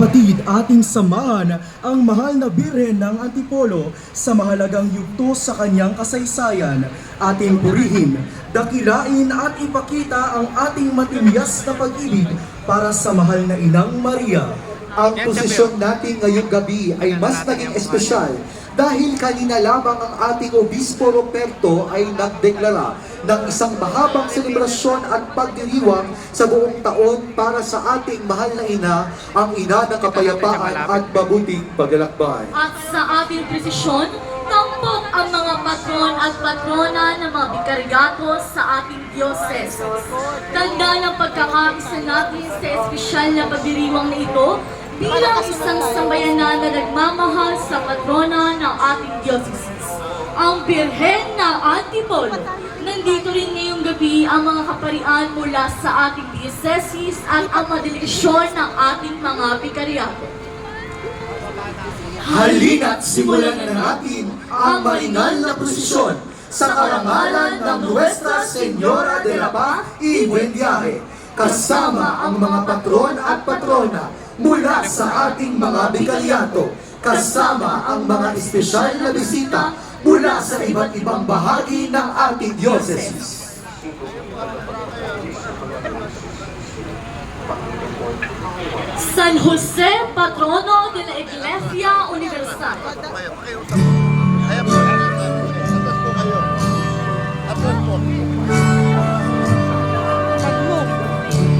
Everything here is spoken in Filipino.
Kapatid, ating samahan ang mahal na Birhen ng Antipolo sa mahalagang yugto sa kanyang kasaysayan. Ating purihin, dakilain at ipakita ang ating matiyas na pag-ibig para sa mahal na Inang Maria. Ang posisyon natin ngayong gabi ay mas naging espesyal dahil kanina lamang ang ating Obispo Ruperto ay nagdeklara ng isang mahabang selebrasyon at pagdiriwang sa buong taon para sa ating mahal na ina, ang ina ng kapayapaan at mabuting paglalakbay. At sa ating presisyon, tampok ang mga patron at patrona ng mga bikaryato sa ating diocese. Tanda ng pagkakaisa natin sa espesyal na pagdiriwang na ito bilang isang sambayanan na nagmamahal sa patrona ng ating diocese, ang Birhen ng Antipolo. Nandito rin ngayong gabi ang mga kaparian mula sa ating diocese at ang mga delegasyon ng ating mga bikaryato. Halina't simulan na natin ang maringal na prosesyon sa karangalan ng Nuestra Señora de la Paz y Buen Viaje, kasama ang mga patron at patrona mula sa ating mga bikaryato, kasama ang mga espesyal na bisita mula sa iba't ibang bahagi ng ating diocese. San Jose, patrono